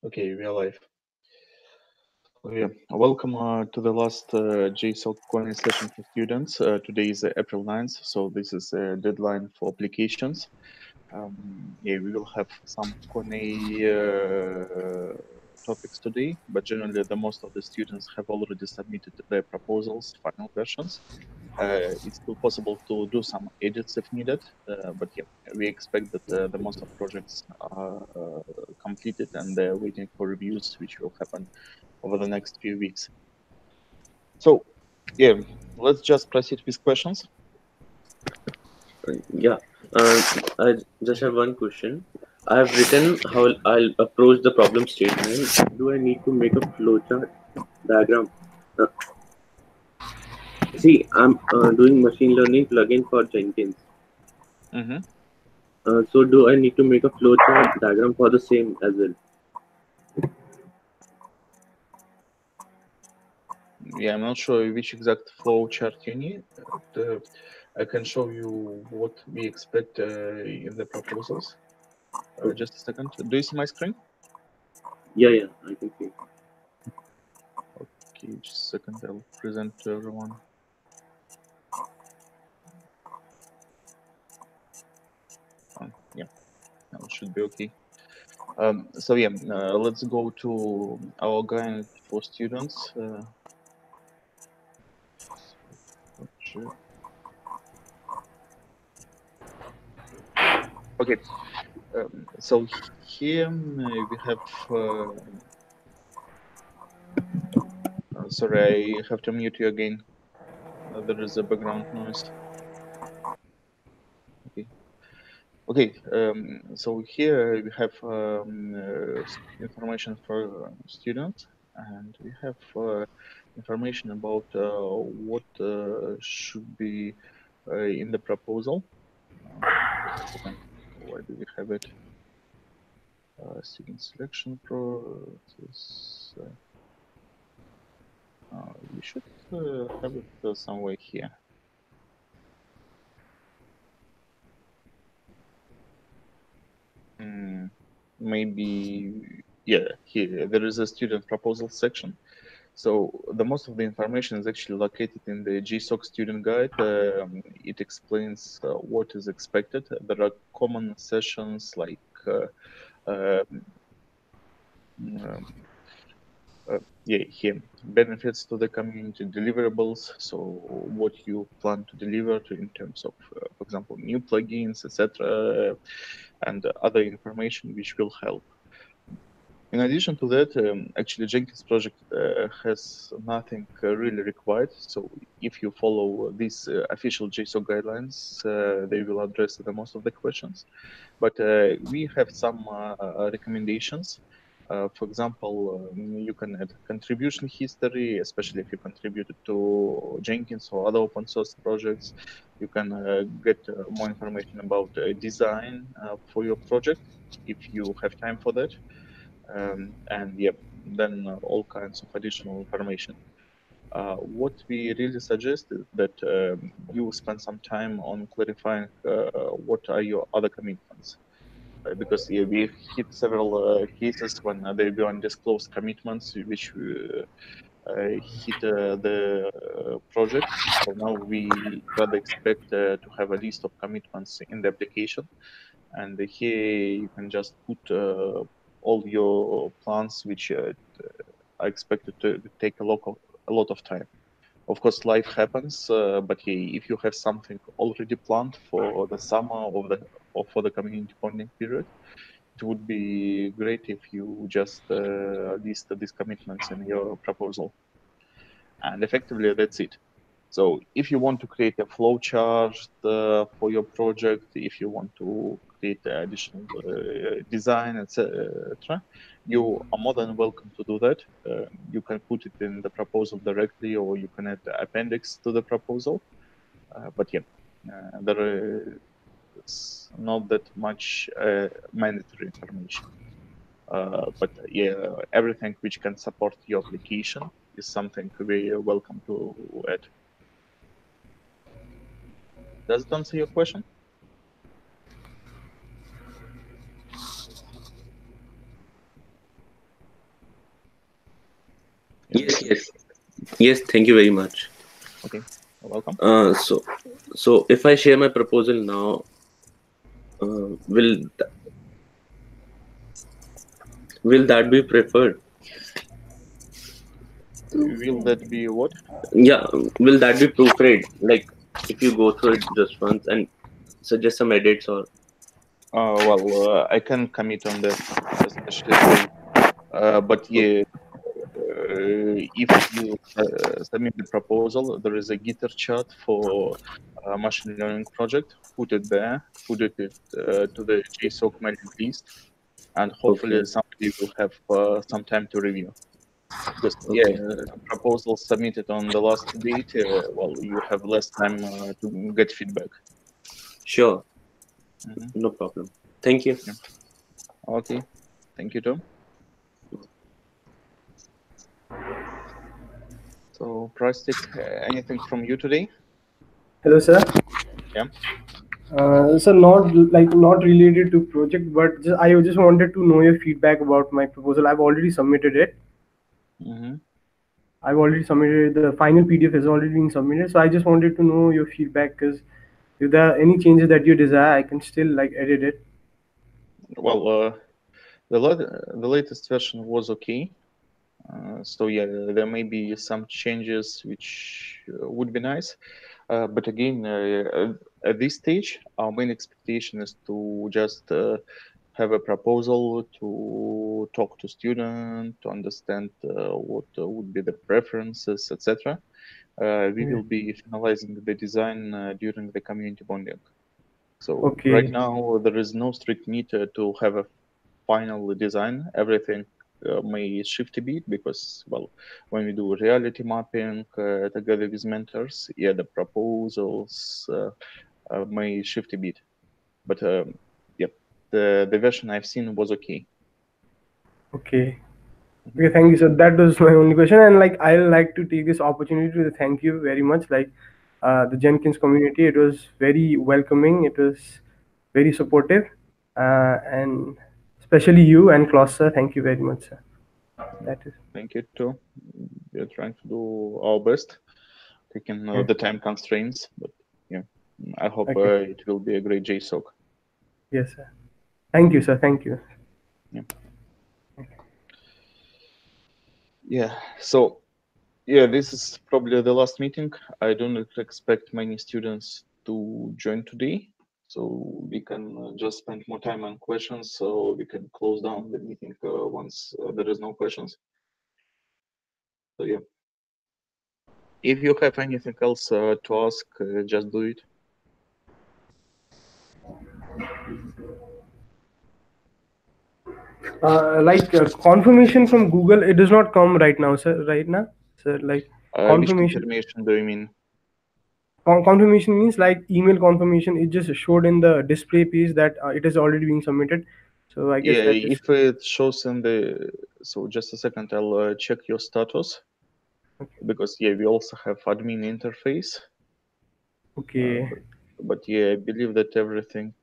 Okay, we are live. Okay, welcome to the last GSoC Q&A session for students. Today is April 9th, so this is a deadline for applications. Yeah, we will have some Q&A topics today, but generally the most of the students have already submitted their proposals, final versions. It's still possible to do some edits if needed, but yeah, we expect that the most of projects are completed and they're waiting for reviews, which will happen over the next few weeks. So, yeah, let's just proceed with questions. Yeah, I just have one question. I have written how I'll approach the problem statement. Do I need to make a flowchart diagram? Uh, See, I'm doing machine learning plugin for Jenkins. Mm-hmm. So do I need to make a flowchart diagram for the same as well? Yeah, I'm not sure which exact flow chart you need. I can show you what we expect in the proposals. Okay. Just a second. Do you see my screen? Yeah, I can see. Okay, just a second. I'll present to everyone. Yeah, now it should be okay. So yeah, let's go to our guide for students. Okay, so here we have. Sorry, I have to mute you again. There is a background noise. Okay. Okay. So here we have information for students, and we have information about what should be in the proposal. Just a second. Why do we have it? Student selection process. We should have it somewhere here. Maybe, yeah, here there is a student proposal section. So the most of the information is actually located in the GSoC student guide. It explains what is expected. There are common sessions like um, yeah, here benefits to the community, deliverables. So what you plan to deliver in terms of, for example, new plugins, etc., and other information which will help. In addition to that, actually Jenkins project has nothing really required. So if you follow these official JSON guidelines, they will address the most of the questions. But we have some recommendations. For example, you can add contribution history, especially if you contributed to Jenkins or other open source projects. You can get more information about design for your project if you have time for that. And yeah, then all kinds of additional information. What we really suggest is that you spend some time on clarifying what are your other commitments. Because yeah, we hit several cases when there be undisclosed commitments which hit the project. So now we rather expect to have a list of commitments in the application. And here you can just put all your plans which are expected to take a lot of time. Of course, life happens, but if you have something already planned for the summer or for the community bonding period, it would be great if you just list these commitments in your proposal. And effectively, that's it. So if you want to create a flowchart for your project, if you want to create additional design, etc., you are more than welcome to do that. You can put it in the proposal directly, or you can add the appendix to the proposal. But yeah, there is not that much mandatory information. But yeah, everything which can support your application is something we are welcome to add. Does it answer your question? Yes, yes, yes. Thank you very much. Okay, you're welcome. So if I share my proposal now, will that be preferred? Will that be what? Yeah, will that be proofread? Like if you go through it just once and suggest some edits or I can commit on that, especially today. But oh, yeah, if you submit the proposal, there is a Gitter chart for machine learning project. Put it there, put it to the GSoC mailing list, and hopefully okay, somebody will have some time to review. Because yeah, okay, proposal submitted on the last date, you have less time to get feedback. sure, Hmm. no problem. Thank you. Yeah. Okay, thank you, Tom. So, Prastik, anything from you today? Hello, sir. Yeah. So not related to project, but I just wanted to know your feedback about my proposal. I've already submitted it. Mm-hmm. I've already submitted the final PDF has already been submitted. So I just wanted to know your feedback because if there are any changes that you desire, I can still like edit it. Well, the latest version was okay. So yeah, there may be some changes which would be nice. But again, at this stage, our main expectation is to just have a proposal to talk to students, to understand what would be the preferences, etc. We Okay. will be finalizing the design during the community bonding. So right Okay. now there is no strict need to have a final design. Everything may shift a bit because, well, when we do reality mapping together with mentors, yeah, the proposals may shift a bit. But yeah, the version I've seen was okay. Okay. Hmm. Okay, thank you. So that was my only question, and like I'd like to take this opportunity to thank you very much. Like the Jenkins community, it was very welcoming. It was very supportive, and especially you and Klaus sir. Thank you very much, sir. That is Thank you too. We're trying to do our best, taking yeah. the time constraints, but yeah, I hope Okay. it will be a great JSOC. Yes, sir. Thank you, sir. Thank you. Yeah. Yeah. So yeah, this is probably the last meeting. I don't expect many students to join today, so we can just spend more time on questions, so we can close down the meeting once there is no questions. So yeah, if you have anything else to ask, just do it. Confirmation from Google, it does not come right now, sir. Right now, sir. Like Which confirmation. confirmation do you mean? Confirmation means like email confirmation. It just showed in the display page that it is already being submitted. So I guess Yeah, that is if it shows in the, so just a second, I'll check your status, okay. because yeah, we also have admin interface, uh, Okay. but, but yeah, I believe that everything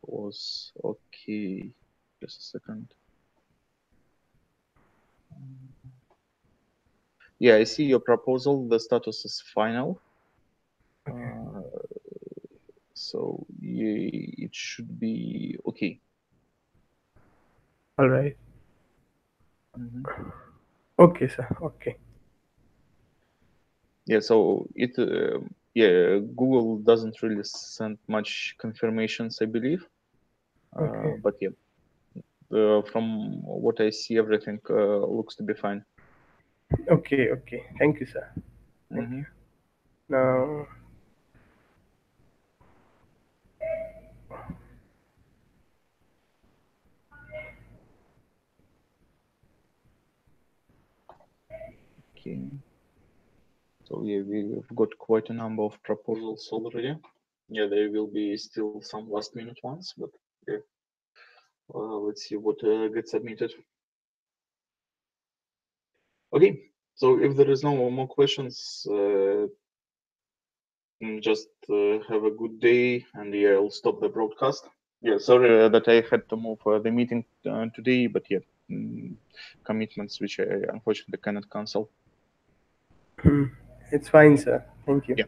was okay. Just a second. Yeah, I see your proposal. The status is final. Okay. Uh, so yeah, it should be okay. All right. Hmm. Okay, sir. Okay. Yeah, so yeah, Google doesn't really send much confirmations, I believe. Okay. But yeah, from what I see, everything looks to be fine. Okay. Okay. Thank you, sir. Thank Hmm. you. Now, Okay. So yeah, we've got quite a number of proposals already. Yeah, there will be still some last minute ones, but yeah, let's see what gets submitted. Okay, so if there is no more questions, just have a good day, and yeah, I'll stop the broadcast. Yeah, sorry that I had to move the meeting today, but yeah, commitments which I unfortunately cannot cancel. It's fine, sir. Thank you. Yeah.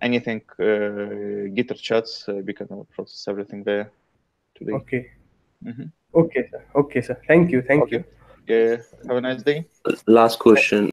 Anything Gitter chats, we can process everything there today. Okay. Hmm. Okay, sir. Okay, sir. Thank you. Thank Okay. you. Yeah. Have a nice day. Last question.